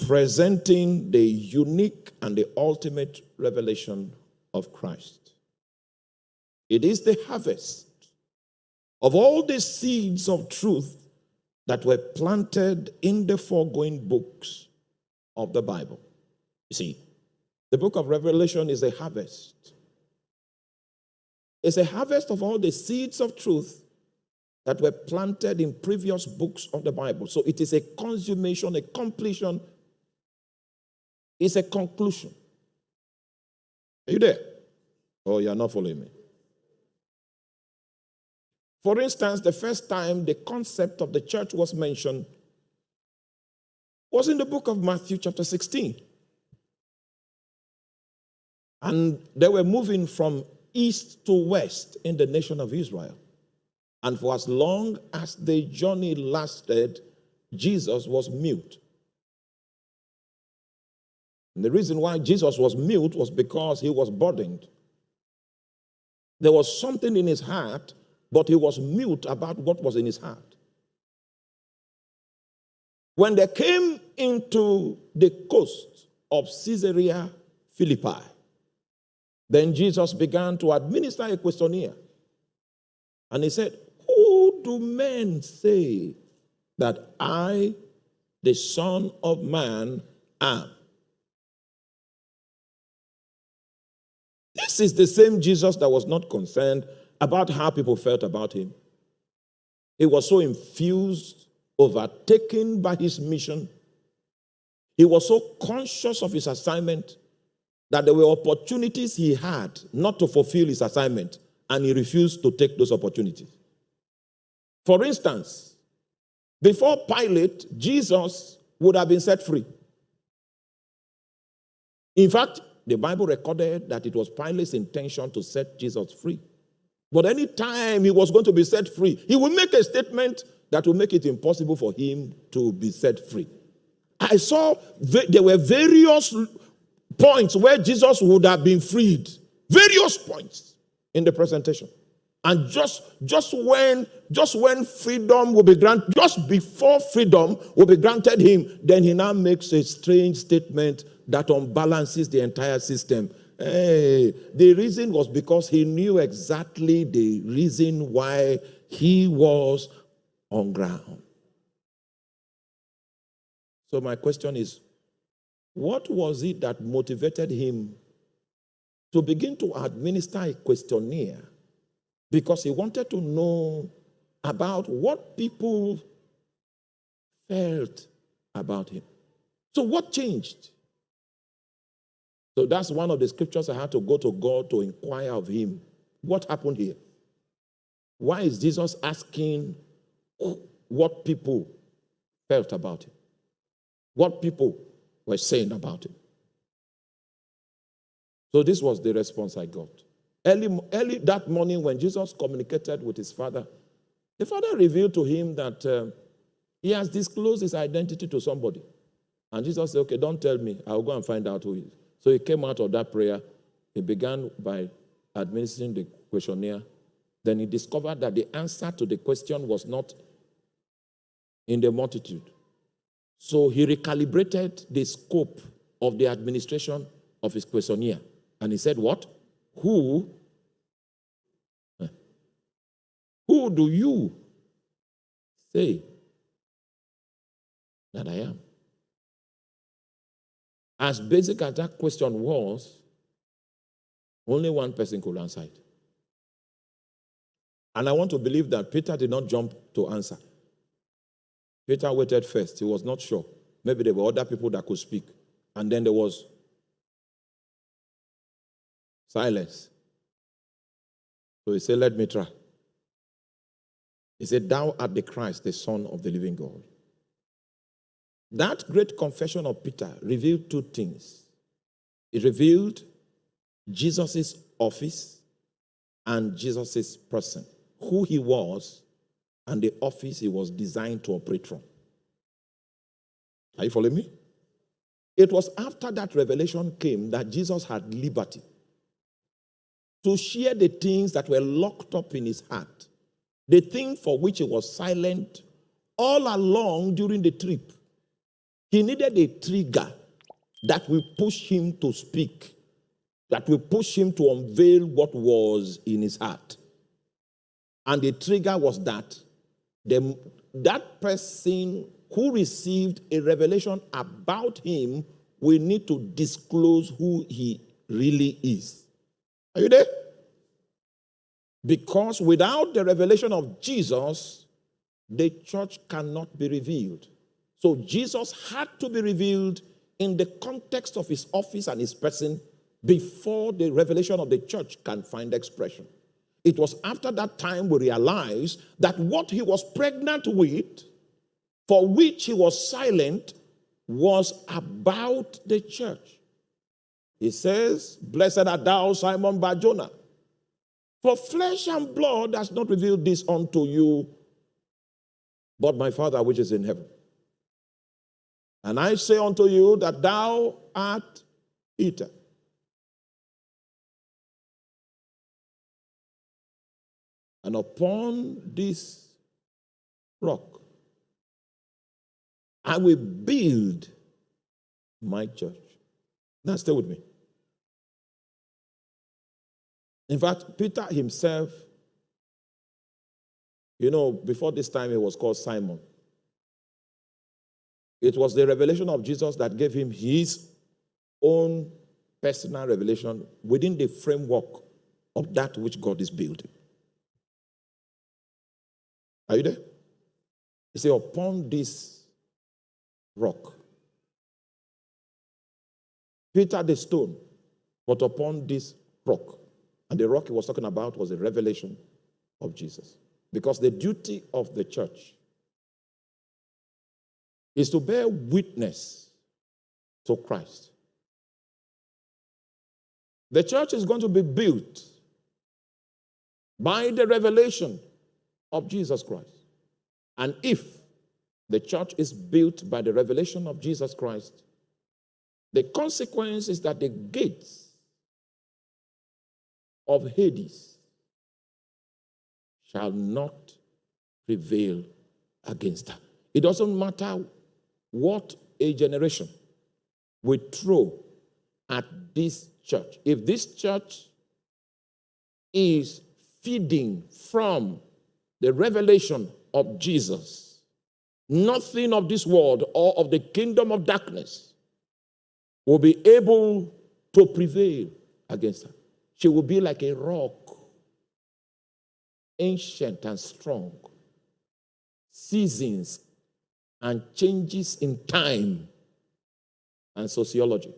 presenting the unique and the ultimate revelation of Christ. It is the harvest of all the seeds of truth that were planted in the foregoing books of the Bible. You see, the book of Revelation is a harvest. It's a harvest of all the seeds of truth that were planted in previous books of the Bible. So it is a consummation, a completion. It's a conclusion. Are you there? Oh, you're not following me. For instance, the first time the concept of the church was mentioned was in the book of Matthew chapter 16. And they were moving from east to west in the nation of Israel. And for as long as the journey lasted, Jesus was mute. And the reason why Jesus was mute was because he was burdened. There was something in his heart, but he was mute about what was in his heart. When they came into the coast of Caesarea Philippi, then Jesus began to administer a questionnaire. And he said, "Who do men say that I, the Son of Man, am?" This is the same Jesus that was not concerned about how people felt about him. He was so infused, overtaken by his mission. He was so conscious of his assignment that there were opportunities he had not to fulfill his assignment, and he refused to take those opportunities. For instance, before Pilate, Jesus would have been set free. In fact, the Bible recorded that it was Pilate's intention to set Jesus free. But any time he was going to be set free, he would make a statement that would make it impossible for him to be set free. I saw there were various points where Jesus would have been freed. Various points in the presentation. And just when freedom will be granted, just before freedom will be granted him, then he now makes a strange statement that unbalances the entire system. Hey, the reason was because he knew exactly the reason why he was on ground. So my question is, what was it that motivated him to begin to administer a questionnaire? Because he wanted to know about what people felt about him. So what changed? So that's one of the scriptures I had to go to God to inquire of him. What happened here? Why is Jesus asking what people felt about him? What people were saying about him? So this was the response I got. Early that morning when Jesus communicated with his father, the father revealed to him that he has disclosed his identity to somebody. And Jesus said, "Okay, don't tell me. I'll go and find out who he is." So he came out of that prayer. He began by administering the questionnaire. Then he discovered that the answer to the question was not in the multitude. So he recalibrated the scope of the administration of his questionnaire. And he said, what? Who do you say that I am? As basic as that question was, only one person could answer it. And I want to believe that Peter did not jump to answer. Peter waited first. He was not sure. Maybe there were other people that could speak. And then there was silence. So he said, "Let me try." He said, "Thou art the Christ, the Son of the living God." That great confession of Peter revealed two things. It revealed Jesus' office and Jesus' person, who he was and the office he was designed to operate from. Are you following me? It was after that revelation came that Jesus had liberty to share the things that were locked up in his heart, the thing for which he was silent all along during the trip. He needed a trigger that will push him to speak, that will push him to unveil what was in his heart. And the trigger was that that person who received a revelation about him will need to disclose who he really is. Are you there? Because without the revelation of Jesus, the church cannot be revealed. So Jesus had to be revealed in the context of his office and his person before the revelation of the church can find expression. It was after that time we realized that what he was pregnant with, for which he was silent, was about the church. He says, "Blessed art thou, Simon Bar-Jonah, for flesh and blood has not revealed this unto you, but my Father which is in heaven. And I say unto you that thou art Peter. And upon this rock, I will build my church." Now stay with me. In fact, Peter himself, before this time he was called Simon. It was the revelation of Jesus that gave him his own personal revelation within the framework of that which God is building. Are you there? He said, upon this rock, Peter the stone, but upon this rock. And the rock he was talking about was the revelation of Jesus. Because the duty of the church is to bear witness to Christ. The church is going to be built by the revelation of Jesus Christ. And if the church is built by the revelation of Jesus Christ, the consequence is that the gates of Hades shall not prevail against her. It doesn't matter what a generation will throw at this church. If this church is feeding from the revelation of Jesus, nothing of this world or of the kingdom of darkness will be able to prevail against her. She will be like a rock, ancient and strong. Seasons and changes in time and sociology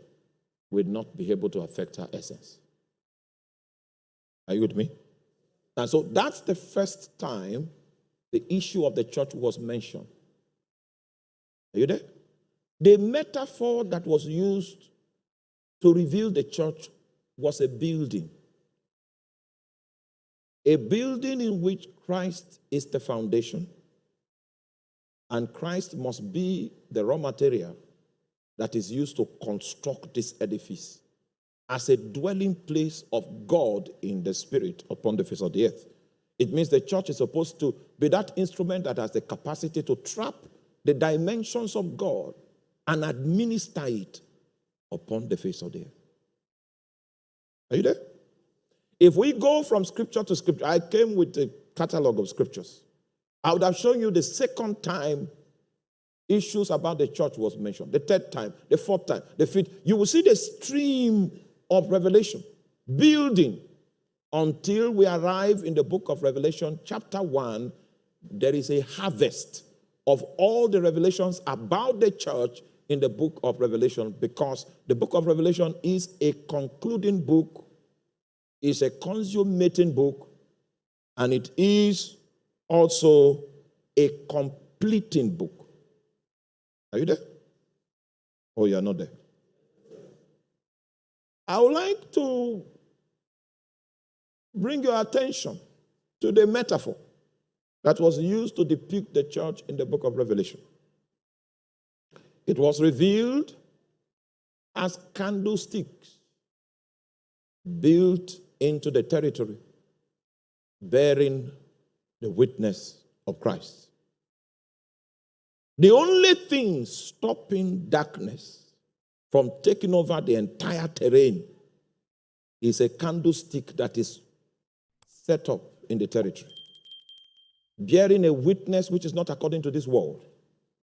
will not be able to affect her essence. Are you with me? And so that's the first time the issue of the church was mentioned. Are you there? The metaphor that was used to reveal the church was a building. A building in which Christ is the foundation, and Christ must be the raw material that is used to construct this edifice as a dwelling place of God in the Spirit upon the face of the earth. It means the church is supposed to be that instrument that has the capacity to trap the dimensions of God and administer it upon the face of the earth. Are you there? If we go from scripture to scripture, I came with a catalog of scriptures. I would have shown you the second time issues about the church was mentioned, the third time, the fourth time, the fifth. You will see the stream of revelation building until we arrive in the book of Revelation, chapter 1. There is a harvest of all the revelations about the church in the book of Revelation, because the book of Revelation is a concluding book, is a consummating book, and it is also a completing book. Are you there? Oh, you are not there. I would like to bring your attention to the metaphor that was used to depict the church in the book of Revelation. It was revealed as candlesticks built into the territory, bearing the witness of Christ. The only thing stopping darkness from taking over the entire terrain is a candlestick that is set up in the territory, bearing a witness which is not according to this world.